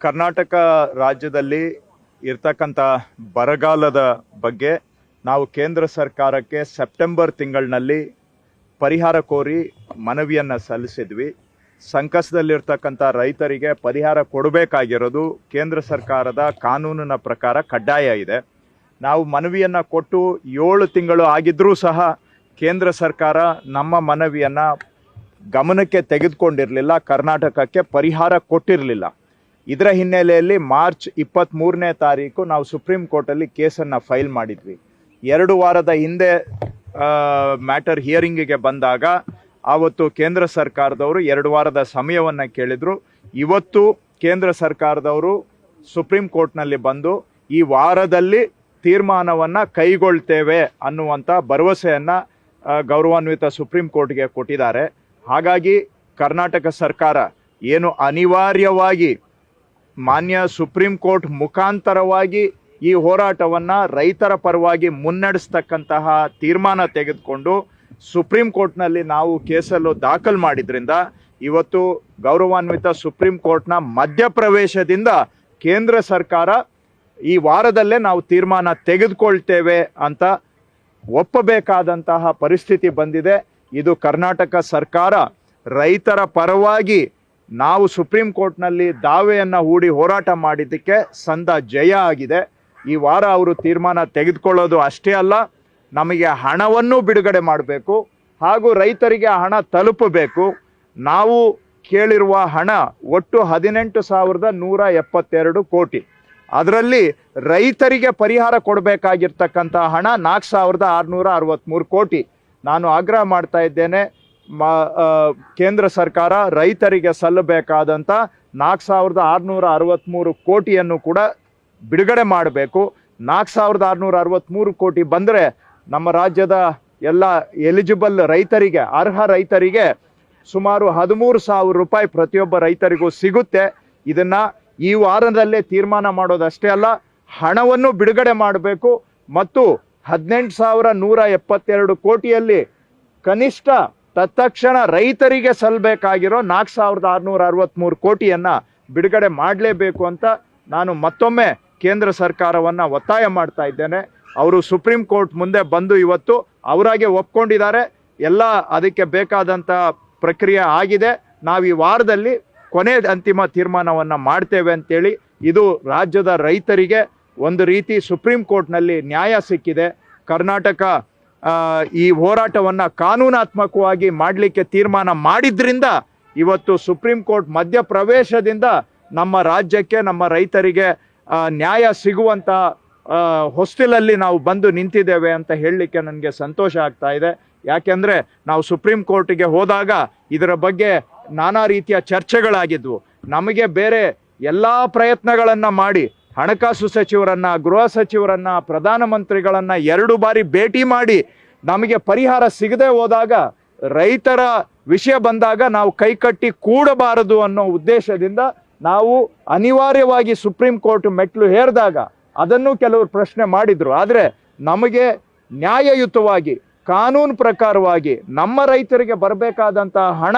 ಕರ್ನಾಟಕ ರಾಜ್ಯದಲ್ಲಿ ಇರ್ತಕ್ಕಂಥ ಬರಗಾಲದ ಬಗ್ಗೆ ನಾವು ಕೇಂದ್ರ ಸರ್ಕಾರಕ್ಕೆ ಸೆಪ್ಟೆಂಬರ್ ತಿಂಗಳಿನಲ್ಲಿ ಪರಿಹಾರ ಕೋರಿ ಮನವಿಯನ್ನು ಸಲ್ಲಿಸಿದ್ವಿ. ಸಂಕಷ್ಟದಲ್ಲಿರ್ತಕ್ಕಂಥ ರೈತರಿಗೆ ಪರಿಹಾರ ಕೊಡಬೇಕಾಗಿರೋದು ಕೇಂದ್ರ ಸರ್ಕಾರದ ಕಾನೂನಿನ ಪ್ರಕಾರ ಕಡ್ಡಾಯ ಇದೆ. ನಾವು ಮನವಿಯನ್ನು ಕೊಟ್ಟು 7 ತಿಂಗಳು ಆಗಿದ್ರೂ ಸಹ ಕೇಂದ್ರ ಸರ್ಕಾರ ನಮ್ಮ ಮನವಿಯನ್ನು ಗಮನಕ್ಕೆ ತೆಗೆದುಕೊಂಡಿರಲಿಲ್ಲ, ಕರ್ನಾಟಕಕ್ಕೆ ಪರಿಹಾರ ಕೊಟ್ಟಿರಲಿಲ್ಲ. ಇದರ ಹಿನ್ನೆಲೆಯಲ್ಲಿ ಮಾರ್ಚ್ 23ನೇ ತಾರೀಕು ನಾವು ಸುಪ್ರೀಂ ಕೋರ್ಟಲ್ಲಿ ಕೇಸನ್ನು ಫೈಲ್ ಮಾಡಿದ್ವಿ. 2 ವಾರದ ಹಿಂದೆ ಮ್ಯಾಟರ್ ಹಿಯರಿಂಗಿಗೆ ಬಂದಾಗ ಆವತ್ತು ಕೇಂದ್ರ ಸರ್ಕಾರದವರು 2 ವಾರದ ಸಮಯವನ್ನು ಕೇಳಿದರು. ಇವತ್ತು ಕೇಂದ್ರ ಸರ್ಕಾರದವರು ಸುಪ್ರೀಂ ಕೋರ್ಟ್ನಲ್ಲಿ ಬಂದು ಈ ವಾರದಲ್ಲಿ ತೀರ್ಮಾನವನ್ನು ಕೈಗೊಳ್ತೇವೆ ಅನ್ನುವಂಥ ಭರವಸೆಯನ್ನು ಗೌರವಾನ್ವಿತ ಸುಪ್ರೀಂ ಕೋರ್ಟ್ಗೆ ಕೊಟ್ಟಿದ್ದಾರೆ. ಹಾಗಾಗಿ ಕರ್ನಾಟಕ ಸರ್ಕಾರ ಏನು ಅನಿವಾರ್ಯವಾಗಿ ಮಾನ್ಯ ಸುಪ್ರೀಂ ಕೋರ್ಟ್ ಮುಖಾಂತರವಾಗಿ ಈ ಹೋರಾಟವನ್ನು ರೈತರ ಪರವಾಗಿ ಮುನ್ನಡೆಸ್ತಕ್ಕಂತಹ ತೀರ್ಮಾನ ತೆಗೆದುಕೊಂಡು ಸುಪ್ರೀಂ ಕೋರ್ಟ್ನಲ್ಲಿ ನಾವು ಕೇಸಲ್ಲೂ ದಾಖಲು ಮಾಡಿದ್ರಿಂದ ಇವತ್ತು ಗೌರವಾನ್ವಿತ ಸುಪ್ರೀಂ ಕೋರ್ಟ್ನ ಮಧ್ಯಪ್ರವೇಶದಿಂದ ಕೇಂದ್ರ ಸರ್ಕಾರ ಈ ವಾರದಲ್ಲೇ ನಾವು ತೀರ್ಮಾನ ತೆಗೆದುಕೊಳ್ತೇವೆ ಅಂತ ಒಪ್ಪಬೇಕಾದಂತಹ ಪರಿಸ್ಥಿತಿ ಬಂದಿದೆ. ಇದು ಕರ್ನಾಟಕ ಸರ್ಕಾರ ರೈತರ ಪರವಾಗಿ ನಾವು ಸುಪ್ರೀಂ ಕೋರ್ಟ್ನಲ್ಲಿ ದಾವೆಯನ್ನು ಹೂಡಿ ಹೋರಾಟ ಮಾಡಿದ್ದಕ್ಕೆ ಸಂದ ಜಯ ಆಗಿದೆ. ಈ ವಾರ ಅವರು ತೀರ್ಮಾನ ತೆಗೆದುಕೊಳ್ಳೋದು ಅಷ್ಟೇ ಅಲ್ಲ, ನಮಗೆ ಹಣವನ್ನು ಬಿಡುಗಡೆ ಮಾಡಬೇಕು ಹಾಗೂ ರೈತರಿಗೆ ಹಣ ತಲುಪಬೇಕು. ನಾವು ಕೇಳಿರುವ ಹಣ ಒಟ್ಟು 18,172 ಕೋಟಿ. ಅದರಲ್ಲಿ ರೈತರಿಗೆ ಪರಿಹಾರ ಕೊಡಬೇಕಾಗಿರ್ತಕ್ಕಂಥ ಹಣ 4,663 ಕೋಟಿ. ನಾನು ಆಗ್ರಹ ಮಾಡ್ತಾ ಇದ್ದೇನೆ, ಕೇಂದ್ರ ಸರ್ಕಾರ ರೈತರಿಗೆ ಸಲ್ಲಬೇಕಾದಂಥ 4,663 ಕೋಟಿಯನ್ನು ಕೂಡ ಬಿಡುಗಡೆ ಮಾಡಬೇಕು. 4,663 ಕೋಟಿ ಬಂದರೆ ನಮ್ಮ ರಾಜ್ಯದ ಎಲ್ಲ ಎಲಿಜಿಬಲ್ ರೈತರಿಗೆ, ಅರ್ಹ ರೈತರಿಗೆ ಸುಮಾರು 13,000 ರೂಪಾಯಿ ಪ್ರತಿಯೊಬ್ಬ ರೈತರಿಗೂ ಸಿಗುತ್ತೆ. ಇದನ್ನು ಈ ವಾರದಲ್ಲೇ ತೀರ್ಮಾನ ಮಾಡೋದಷ್ಟೇ ಅಲ್ಲ, ಹಣವನ್ನು ಬಿಡುಗಡೆ ಮಾಡಬೇಕು ಮತ್ತು 18,172 ಕೋಟಿಯಲ್ಲಿ ಕನಿಷ್ಠ ತತ್ಕ್ಷಣ ರೈತರಿಗೆ ಸಲ್ಲಬೇಕಾಗಿರೋ 4,663 ಕೋಟಿಯನ್ನು ಬಿಡುಗಡೆ ಮಾಡಲೇಬೇಕು ಅಂತ ನಾನು ಮತ್ತೊಮ್ಮೆ ಕೇಂದ್ರ ಸರ್ಕಾರವನ್ನು ಒತ್ತಾಯ ಮಾಡ್ತಾ ಇದ್ದೇನೆ. ಅವರು ಸುಪ್ರೀಂ ಕೋರ್ಟ್ ಮುಂದೆ ಬಂದು ಇವತ್ತು ಅವರಾಗೆ ಒಪ್ಕೊಂಡಿದ್ದಾರೆ, ಎಲ್ಲ ಅದಕ್ಕೆ ಬೇಕಾದಂಥ ಪ್ರಕ್ರಿಯೆ ಆಗಿದೆ. ನಾವು ಈ ವಾರದಲ್ಲಿ ಕೊನೆ ಅಂತಿಮ ತೀರ್ಮಾನವನ್ನು ಮಾಡ್ತೇವೆ ಅಂತೇಳಿ ಇದು ರಾಜ್ಯದ ರೈತರಿಗೆ ಒಂದು ರೀತಿ ಸುಪ್ರೀಂ ಕೋರ್ಟ್ನಲ್ಲಿ ನ್ಯಾಯ ಸಿಕ್ಕಿದೆ. ಕರ್ನಾಟಕ ಈ ಹೋರಾಟವನ್ನು ಕಾನೂನಾತ್ಮಕವಾಗಿ ಮಾಡಲಿಕ್ಕೆ ತೀರ್ಮಾನ ಮಾಡಿದ್ರಿಂದ ಇವತ್ತು ಸುಪ್ರೀಂ ಕೋರ್ಟ್ ಮಧ್ಯಪ್ರವೇಶದಿಂದ ನಮ್ಮ ರಾಜ್ಯಕ್ಕೆ, ನಮ್ಮ ರೈತರಿಗೆ ನ್ಯಾಯ ಸಿಗುವಂಥ ಹೊಸ್ತಿಲಲ್ಲಿ ನಾವು ಬಂದು ನಿಂತಿದ್ದೇವೆ ಅಂತ ಹೇಳಲಿಕ್ಕೆ ನನಗೆ ಸಂತೋಷ ಆಗ್ತಾ ಇದೆ. ಯಾಕೆಂದರೆ ನಾವು ಸುಪ್ರೀಂ ಕೋರ್ಟಿಗೆ ಹೋದಾಗ ಇದರ ಬಗ್ಗೆ ನಾನಾ ರೀತಿಯ ಚರ್ಚೆಗಳಾಗಿದ್ವು. ನಮಗೆ ಬೇರೆ ಎಲ್ಲ ಪ್ರಯತ್ನಗಳನ್ನು ಮಾಡಿ ಹಣಕಾಸು ಸಚಿವರನ್ನು, ಗೃಹ ಸಚಿವರನ್ನು, ಪ್ರಧಾನಮಂತ್ರಿಗಳನ್ನು 2 ಬಾರಿ ಭೇಟಿ ಮಾಡಿ ನಮಗೆ ಪರಿಹಾರ ಸಿಗದೆ ಹೋದಾಗ ರೈತರ ವಿಷಯ ಬಂದಾಗ ನಾವು ಕೈಕಟ್ಟಿ ಕೂಡಬಾರದು ಅನ್ನೋ ಉದ್ದೇಶದಿಂದ ನಾವು ಅನಿವಾರ್ಯವಾಗಿ ಸುಪ್ರೀಂ ಕೋರ್ಟ್ ಮೆಟ್ಲು ಹೇರಿದಾಗ ಅದನ್ನು ಕೆಲವರು ಪ್ರಶ್ನೆ ಮಾಡಿದರು. ಆದರೆ ನಮಗೆ ನ್ಯಾಯಯುತವಾಗಿ ಕಾನೂನು ಪ್ರಕಾರವಾಗಿ ನಮ್ಮ ರೈತರಿಗೆ ಬರಬೇಕಾದಂತಹ ಹಣ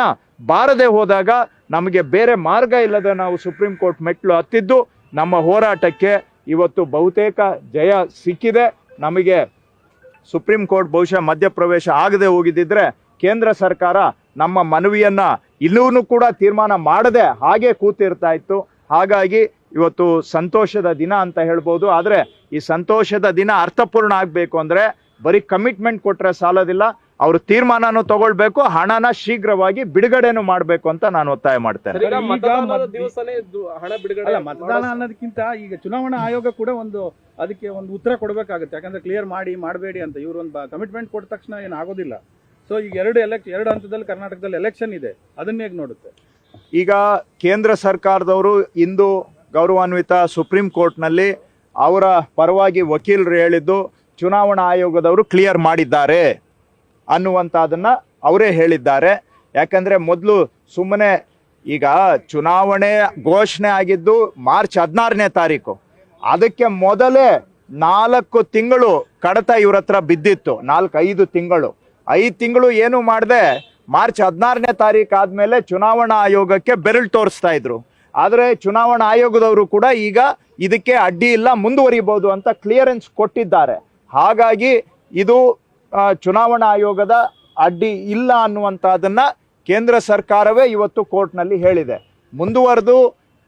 ಬಾರದೆ ಹೋದಾಗ ನಮಗೆ ಬೇರೆ ಮಾರ್ಗ ಇಲ್ಲದೆ ನಾವು ಸುಪ್ರೀಂ ಕೋರ್ಟ್ ಮೆಟ್ಲು ಹತ್ತಿದ್ದು ನಮ್ಮ ಹೋರಾಟಕ್ಕೆ ಇವತ್ತು ಬಹುತೇಕ ಜಯ ಸಿಕ್ಕಿದೆ. ನಮಗೆ ಸುಪ್ರೀಂ ಕೋರ್ಟ್ ಬಹುಶಃ ಮಧ್ಯಪ್ರವೇಶ ಆಗದೆ ಹೋಗಿದ್ದಿದ್ರೆ ಕೇಂದ್ರ ಸರ್ಕಾರ ನಮ್ಮ ಮನವಿಯನ್ನು ಇಲ್ಲೂ ಕೂಡ ತೀರ್ಮಾನ ಮಾಡದೆ ಹಾಗೆ ಕೂತಿರ್ತಾ ಇತ್ತು. ಹಾಗಾಗಿ ಇವತ್ತು ಸಂತೋಷದ ದಿನ ಅಂತ ಹೇಳ್ಬೋದು. ಆದರೆ ಈ ಸಂತೋಷದ ದಿನ ಅರ್ಥಪೂರ್ಣ ಆಗಬೇಕು ಅಂದರೆ ಬರೀ ಕಮಿಟ್ಮೆಂಟ್ ಕೊಟ್ಟರೆ ಸಾಲೋದಿಲ್ಲ, ಅವರು ತೀರ್ಮಾನನೂ ತಗೊಳ್ಬೇಕು, ಹಣನ ಶೀಘ್ರವಾಗಿ ಬಿಡುಗಡೆನೂ ಮಾಡಬೇಕು ಅಂತ ನಾನು ಒತ್ತಾಯ ಮಾಡ್ತೇನೆ. ಮತದಾನ ಅನ್ನೋದಕ್ಕಿಂತ ಈಗ ಚುನಾವಣಾ ಆಯೋಗ ಕೂಡ ಅದಕ್ಕೆ ಒಂದು ಉತ್ತರ ಕೊಡಬೇಕಾಗುತ್ತೆ. ಯಾಕಂದ್ರೆ ಕ್ಲಿಯರ್ ಮಾಡಬೇಡಿ ಅಂತ ಇವರು ಒಂದು ಕಮಿಟ್ಮೆಂಟ್ ಕೊಟ್ಟ ತಕ್ಷಣ ಏನಾಗೋದಿಲ್ಲ. ಸೊ ಈಗ 2 ಹಂತದಲ್ಲಿ ಕರ್ನಾಟಕದಲ್ಲಿ ಎಲೆಕ್ಷನ್ ಇದೆ, ಅದನ್ನ ಹೇಗೆ ನೋಡುತ್ತೆ? ಈಗ ಕೇಂದ್ರ ಸರ್ಕಾರದವರು ಇಂದು ಗೌರವಾನ್ವಿತ ಸುಪ್ರೀಂ ಕೋರ್ಟ್ನಲ್ಲಿ ಅವರ ಪರವಾಗಿ ವಕೀಲರು ಹೇಳಿದ್ದು ಚುನಾವಣಾ ಆಯೋಗದವರು ಕ್ಲಿಯರ್ ಮಾಡಿದ್ದಾರೆ ಅನ್ನುವಂಥದ್ದನ್ನು ಅವರೇ ಹೇಳಿದ್ದಾರೆ. ಯಾಕಂದರೆ ಮೊದಲು ಸುಮ್ಮನೆ ಈಗ ಚುನಾವಣೆ ಘೋಷಣೆ ಆಗಿದ್ದು ಮಾರ್ಚ್ 16ನೇ ತಾರೀಕು, ಅದಕ್ಕೆ ಮೊದಲೇ 4 ತಿಂಗಳು ಕಡತ ಇವ್ರ ಹತ್ರ ಬಿದ್ದಿತ್ತು. 4-5 ತಿಂಗಳು, 5 ತಿಂಗಳು ಏನು ಮಾಡದೆ ಮಾರ್ಚ್ 16ನೇ ತಾರೀಕು ಆದಮೇಲೆ ಚುನಾವಣಾ ಆಯೋಗಕ್ಕೆ ಬೆರಳು ತೋರಿಸ್ತಾ ಇದ್ರು. ಆದರೆ ಚುನಾವಣಾ ಆಯೋಗದವರು ಕೂಡ ಈಗ ಇದಕ್ಕೆ ಅಡ್ಡಿ ಇಲ್ಲ, ಮುಂದುವರಿಬಹುದು ಅಂತ ಕ್ಲಿಯರೆನ್ಸ್ ಕೊಟ್ಟಿದ್ದಾರೆ. ಹಾಗಾಗಿ ಇದು ಚುನಾವಣಾ ಆಯೋಗದ ಅಡ್ಡಿ ಇಲ್ಲ ಅನ್ನುವಂಥದ್ದನ್ನ ಕೇಂದ್ರ ಸರ್ಕಾರವೇ ಇವತ್ತು ಕೋರ್ಟ್ನಲ್ಲಿ ಹೇಳಿದೆ. ಮುಂದುವರೆದು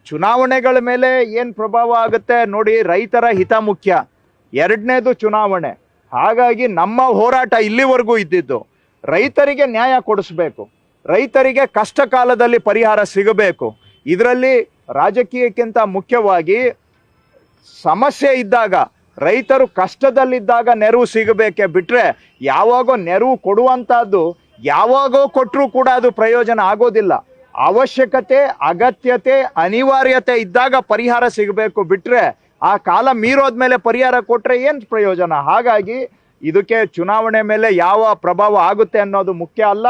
ಚುನಾವಣೆಗಳ ಮೇಲೆ ಏನು ಪ್ರಭಾವ ಆಗುತ್ತೆ ನೋಡಿ, ರೈತರ ಹಿತ ಮುಖ್ಯ, ಎರಡನೇದು ಚುನಾವಣೆ. ಹಾಗಾಗಿ ನಮ್ಮ ಹೋರಾಟ ಇಲ್ಲಿವರೆಗೂ ಇದ್ದಿದ್ದು ರೈತರಿಗೆ ನ್ಯಾಯ ಕೊಡಿಸ್ಬೇಕು, ರೈತರಿಗೆ ಕಷ್ಟ ಕಾಲದಲ್ಲಿ ಪರಿಹಾರ ಸಿಗಬೇಕು. ಇದರಲ್ಲಿ ರಾಜಕೀಯಕ್ಕಿಂತ ಮುಖ್ಯವಾಗಿ ಸಮಸ್ಯೆ ಇದ್ದಾಗ, ರೈತರು ಕಷ್ಟದಲ್ಲಿದ್ದಾಗ ನೆರವು ಸಿಗಬೇಕೆ ಬಿಟ್ಟರೆ ಯಾವಾಗೋ ನೆರವು ಕೊಡುವಂಥದ್ದು ಯಾವಾಗೋ ಕೊಟ್ಟರೂ ಕೂಡ ಅದು ಪ್ರಯೋಜನ ಆಗೋದಿಲ್ಲ. ಅವಶ್ಯಕತೆ, ಅಗತ್ಯತೆ, ಅನಿವಾರ್ಯತೆ ಇದ್ದಾಗ ಪರಿಹಾರ ಸಿಗಬೇಕು ಬಿಟ್ಟರೆ ಆ ಕಾಲ ಮೀರೋದ್ಮೇಲೆ ಪರಿಹಾರ ಕೊಟ್ಟರೆ ಏನು ಪ್ರಯೋಜನ? ಹಾಗಾಗಿ ಇದಕ್ಕೆ ಚುನಾವಣೆ ಮೇಲೆ ಯಾವ ಪ್ರಭಾವ ಆಗುತ್ತೆ ಅನ್ನೋದು ಮುಖ್ಯ ಅಲ್ಲ.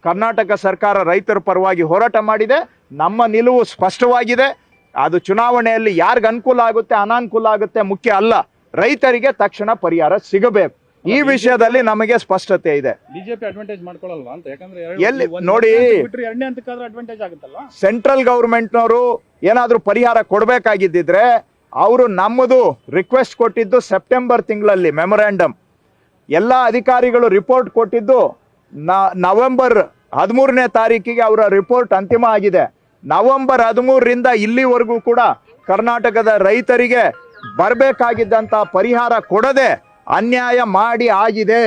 ಕರ್ನಾಟಕ ಸರ್ಕಾರ ರೈತರ ಪರವಾಗಿ ಹೋರಾಟ ಮಾಡಿದೆ, ನಮ್ಮ ನಿಲುವು ಸ್ಪಷ್ಟವಾಗಿದೆ. ಅದು ಚುನಾವಣೆಯಲ್ಲಿ ಯಾರಿಗೆ ಅನುಕೂಲ ಆಗುತ್ತೆ ಅನಾನುಕೂಲ ಆಗುತ್ತೆ ಮುಖ್ಯ ಅಲ್ಲ, ರೈತರಿಗೆ ತಕ್ಷಣ ಪರಿಹಾರ ಸಿಗಬೇಕು. ಈ ವಿಷಯದಲ್ಲಿ ನಮಗೆ ಸ್ಪಷ್ಟತೆ ಇದೆ. ಬಿಜೆಪಿ ಅಡ್ವಾಂಟೇಜ್ ಮಾಡ್ಕೊಳ್ಳಲ್ವಾ ಅಂತ? ಯಾಕಂದ್ರೆ ಎಲ್ಲಿ ನೋಡಿ, ಎರಡನೇ ಹಂತಕ್ಕಾದ್ರೆ ಅಡ್ವಾಂಟೇಜ್ ಆಗುತ್ತಲ್ಲ. ಸೆಂಟ್ರಲ್ ಗೌರ್ಮೆಂಟ್ನವರು ಏನಾದರೂ ಪರಿಹಾರ ಕೊಡಬೇಕಾಗಿದ್ದಿದ್ರೆ ಅವರು ನಮ್ಮದು ರಿಕ್ವೆಸ್ಟ್ ಕೊಟ್ಟಿದ್ದು ಸೆಪ್ಟೆಂಬರ್ ತಿಂಗಳಲ್ಲಿ ಮೆಮೊರಾಂಡಮ್, ಎಲ್ಲ ಅಧಿಕಾರಿಗಳು ರಿಪೋರ್ಟ್ ಕೊಟ್ಟಿದ್ದು ನವೆಂಬರ್ 13ನೇ ತಾರೀಕಿಗೆ ಅವರ ರಿಪೋರ್ಟ್ ಅಂತಿಮ ಆಗಿದೆ. ನವೆಂಬರ್ 13ರಿಂದ ಇಲ್ಲಿವರೆಗೂ ಕೂಡ ಕರ್ನಾಟಕದ ರೈತರಿಗೆ ಬರಬೇಕಾಗಿದ್ದಂಥ ಪರಿಹಾರ ಕೊಡದೆ ಅನ್ಯಾಯ ಮಾಡಿ ಆಗಿದೆ.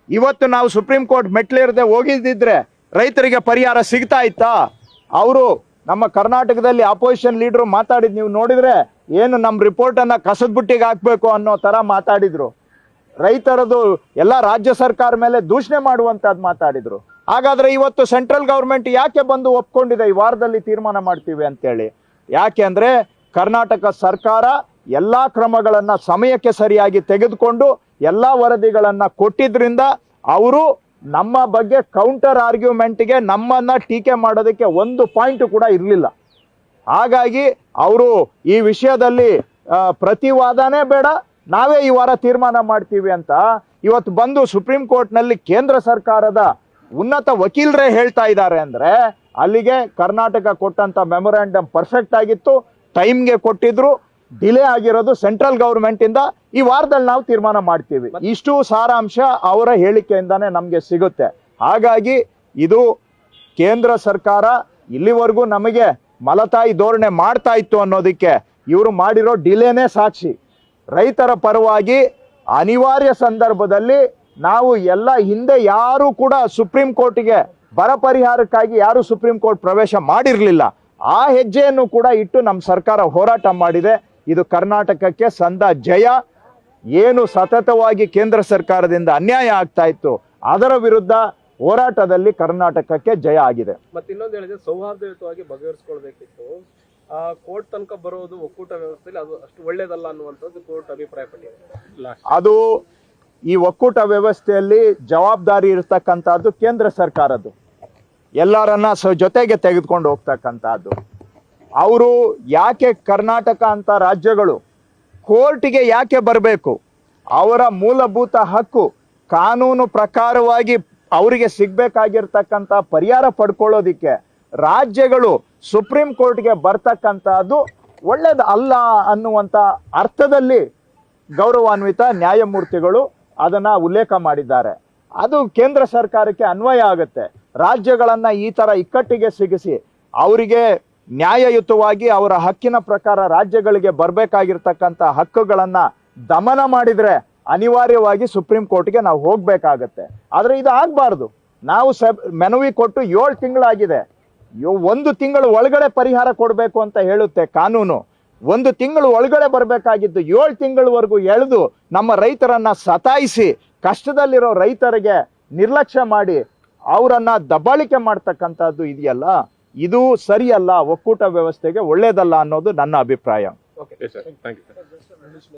ಇವತ್ತು ನಾವು ಸುಪ್ರೀಂ ಕೋರ್ಟ್ ಮೆಟ್ಲೇರದೆ ಹೋಗಿದ್ದಿದ್ರೆ ರೈತರಿಗೆ ಪರಿಹಾರ ಸಿಗ್ತಾ ಇತ್ತಾ? ಅವರು ನಮ್ಮ ಕರ್ನಾಟಕದಲ್ಲಿ ಅಪೋಸಿಷನ್ ಲೀಡರ್ ಮಾತಾಡಿದ್ ನೀವು ನೋಡಿದ್ರೆ ಏನು ನಮ್ಮ ರಿಪೋರ್ಟನ್ನು ಕಸದ ಬುಟ್ಟಿಗೆ ಹಾಕಬೇಕು ಅನ್ನೋ ಥರ ಮಾತಾಡಿದ್ರು. ರೈತರದು ಎಲ್ಲ ರಾಜ್ಯ ಸರ್ಕಾರ ಮೇಲೆ ದೂಷಣೆ ಮಾಡುವಂಥದ್ದು ಮಾತಾಡಿದ್ರು. ಹಾಗಾದ್ರೆ ಇವತ್ತು ಸೆಂಟ್ರಲ್ ಗೌರ್ಮೆಂಟ್ ಯಾಕೆ ಬಂದು ಒಪ್ಕೊಂಡಿದೆ ಈ ವಾರದಲ್ಲಿ ತೀರ್ಮಾನ ಮಾಡ್ತೀವಿ ಅಂತೇಳಿ? ಯಾಕೆ ಅಂದರೆ ಕರ್ನಾಟಕ ಸರ್ಕಾರ ಎಲ್ಲ ಕ್ರಮಗಳನ್ನು ಸಮಯಕ್ಕೆ ಸರಿಯಾಗಿ ತೆಗೆದುಕೊಂಡು ಎಲ್ಲ ವರದಿಗಳನ್ನು ಕೊಟ್ಟಿದ್ರಿಂದ ಅವರು ನಮ್ಮ ಬಗ್ಗೆ ಕೌಂಟರ್ ಆರ್ಗ್ಯುಮೆಂಟ್ಗೆ ನಮ್ಮನ್ನ ಟೀಕೆ ಮಾಡೋದಕ್ಕೆ ಒಂದು ಪಾಯಿಂಟ್ ಕೂಡ ಇರಲಿಲ್ಲ. ಹಾಗಾಗಿ ಅವರು ಈ ವಿಷಯದಲ್ಲಿ ಪ್ರತಿವಾದನೆ ಬೇಡ, ನಾವೇ ಈ ವಾರ ತೀರ್ಮಾನ ಮಾಡ್ತೀವಿ ಅಂತ ಇವತ್ತು ಬಂದು ಸುಪ್ರೀಂ ಕೋರ್ಟ್ನಲ್ಲಿ ಕೇಂದ್ರ ಸರ್ಕಾರದ ಉನ್ನತ ವಕೀಲರೇ ಹೇಳ್ತಾ ಇದ್ದಾರೆ ಅಂದರೆ ಅಲ್ಲಿಗೆ ಕರ್ನಾಟಕ ಕೊಟ್ಟಂತ ಮೆಮೊರಾಂಡಮ್ ಪರ್ಫೆಕ್ಟ್ ಆಗಿತ್ತು, ಟೈಮ್ಗೆ ಕೊಟ್ಟಿದ್ರು. ಡಿಲೇ ಆಗಿರೋದು ಸೆಂಟ್ರಲ್ ಗೌರ್ಮೆಂಟ್ ಇಂದ. ಈ ವಾರದಲ್ಲಿ ನಾವು ತೀರ್ಮಾನ ಮಾಡ್ತೀವಿ, ಇಷ್ಟು ಸಾರಾಂಶ ಅವರ ಹೇಳಿಕೆಯಿಂದಾನೇ ನಮಗೆ ಸಿಗುತ್ತೆ. ಹಾಗಾಗಿ ಇದು ಕೇಂದ್ರ ಸರ್ಕಾರ ಇಲ್ಲಿವರೆಗೂ ನಮಗೆ ಮಲತಾಯಿ ಧೋರಣೆ ಮಾಡ್ತಾ ಇತ್ತು ಅನ್ನೋದಕ್ಕೆ ಇವರು ಮಾಡಿರೋ ಡಿಲೇನೇ ಸಾಕ್ಷಿ. ರೈತರ ಪರವಾಗಿ ಅನಿವಾರ್ಯ ಸಂದರ್ಭದಲ್ಲಿ ನಾವು ಎಲ್ಲ ಹಿಂದೆ ಯಾರು ಕೂಡ ಸುಪ್ರೀಂ ಕೋರ್ಟ್ಗೆ ಬರ ಪರಿಹಾರಕ್ಕಾಗಿ ಯಾರು ಸುಪ್ರೀಂ ಕೋರ್ಟ್ ಪ್ರವೇಶ ಮಾಡಿರಲಿಲ್ಲ. ಆ ಹೆಜ್ಜೆಯನ್ನು ಕೂಡ ಇಟ್ಟು ನಮ್ಮ ಸರ್ಕಾರ ಹೋರಾಟ ಮಾಡಿದೆ. ಇದು ಕರ್ನಾಟಕಕ್ಕೆ ಸಂದ ಜಯ. ಏನು ಸತತವಾಗಿ ಕೇಂದ್ರ ಸರ್ಕಾರದಿಂದ ಅನ್ಯಾಯ ಆಗ್ತಾ ಇತ್ತು ಅದರ ವಿರುದ್ಧ ಹೋರಾಟದಲ್ಲಿ ಕರ್ನಾಟಕಕ್ಕೆ ಜಯ ಆಗಿದೆ. ಮತ್ತೆ ಇನ್ನೊಂದು ಹೇಳಿದ್ರೆ ಸೌಹಾರ್ದಯುತವಾಗಿ ಬಗೆಹರಿಸಿಕೊಳ್ಬೇಕಿತ್ತು. ಕೋರ್ಟ್ ತನಕ ಬರೋದು ಒಕ್ಕೂಟ ವ್ಯವಸ್ಥೆಯಲ್ಲಿ ಅದು ಅಷ್ಟು ಒಳ್ಳೇದಲ್ಲ ಅನ್ನುವಂಥದ್ದು ಕೋರ್ಟ್ ಅಭಿಪ್ರಾಯ ಪಟ್ಟಿದೆ. ಅದು ಈ ಒಕ್ಕೂಟ ವ್ಯವಸ್ಥೆಯಲ್ಲಿ ಜವಾಬ್ದಾರಿ ಇರತಕ್ಕಂಥದ್ದು ಕೇಂದ್ರ ಸರ್ಕಾರದ್ದು, ಎಲ್ಲರನ್ನ ಜೊತೆಗೆ ತೆಗೆದುಕೊಂಡು ಹೋಗ್ತಕ್ಕಂಥದ್ದು. ಅವರು ಯಾಕೆ ಕರ್ನಾಟಕ ಅಂತ ರಾಜ್ಯಗಳು ಕೋರ್ಟಿಗೆ ಯಾಕೆ ಬರಬೇಕು? ಅವರ ಮೂಲಭೂತ ಹಕ್ಕು ಕಾನೂನು ಪ್ರಕಾರವಾಗಿ ಅವರಿಗೆ ಸಿಗ್ಬೇಕಾಗಿರ್ತಕ್ಕಂಥ ಪರಿಹಾರ ಪಡ್ಕೊಳ್ಳೋದಿಕ್ಕೆ ರಾಜ್ಯಗಳು ಸುಪ್ರೀಂ ಕೋರ್ಟ್ಗೆ ಬರ್ತಕ್ಕಂಥದ್ದು ಒಳ್ಳೇದು ಅಲ್ಲ ಅನ್ನುವಂಥ ಅರ್ಥದಲ್ಲಿ ಗೌರವಾನ್ವಿತ ನ್ಯಾಯಮೂರ್ತಿಗಳು ಅದನ್ನ ಉಲ್ಲೇಖ ಮಾಡಿದ್ದಾರೆ. ಅದು ಕೇಂದ್ರ ಸರ್ಕಾರಕ್ಕೆ ಅನ್ವಯ ಆಗುತ್ತೆ. ರಾಜ್ಯಗಳನ್ನ ಈ ತರ ಇಕ್ಕಟ್ಟಿಗೆ ಸಿಗಿಸಿ ಅವರಿಗೆ ನ್ಯಾಯಯುತವಾಗಿ ಅವರ ಹಕ್ಕಿನ ಪ್ರಕಾರ ರಾಜ್ಯಗಳಿಗೆ ಬರಬೇಕಾಗಿರ್ತಕ್ಕಂಥ ಹಕ್ಕುಗಳನ್ನ ದಮನ ಮಾಡಿದ್ರೆ ಅನಿವಾರ್ಯವಾಗಿ ಸುಪ್ರೀಂ ಕೋರ್ಟ್ಗೆ ನಾವು ಹೋಗ್ಬೇಕಾಗತ್ತೆ. ಆದ್ರೆ ಇದು ಆಗ್ಬಾರ್ದು. ನಾವು ಮನವಿ ಕೊಟ್ಟು 7 ತಿಂಗಳಾಗಿದೆ. 1 ತಿಂಗಳು ಒಳಗಡೆ ಪರಿಹಾರ ಕೊಡಬೇಕು ಅಂತ ಹೇಳುತ್ತೆ ಕಾನೂನು. 1 ತಿಂಗಳು ಒಳಗಡೆ ಬರಬೇಕಾಗಿದ್ದು 7 ತಿಂಗಳವರೆಗೂ ಎಳೆದು ನಮ್ಮ ರೈತರನ್ನ ಸತಾಯಿಸಿ ಕಷ್ಟದಲ್ಲಿರೋ ರೈತರಿಗೆ ನಿರ್ಲಕ್ಷ್ಯ ಮಾಡಿ ಅವರನ್ನ ದಬ್ಬಾಳಿಕೆ ಮಾಡ್ತಕ್ಕಂಥದ್ದು ಇದೆಯಲ್ಲ, ಇದು ಸರಿಯಲ್ಲ, ಒಕ್ಕೂಟ ವ್ಯವಸ್ಥೆಗೆ ಒಳ್ಳೇದಲ್ಲ ಅನ್ನೋದು ನನ್ನ ಅಭಿಪ್ರಾಯ. Okay sir, thank you.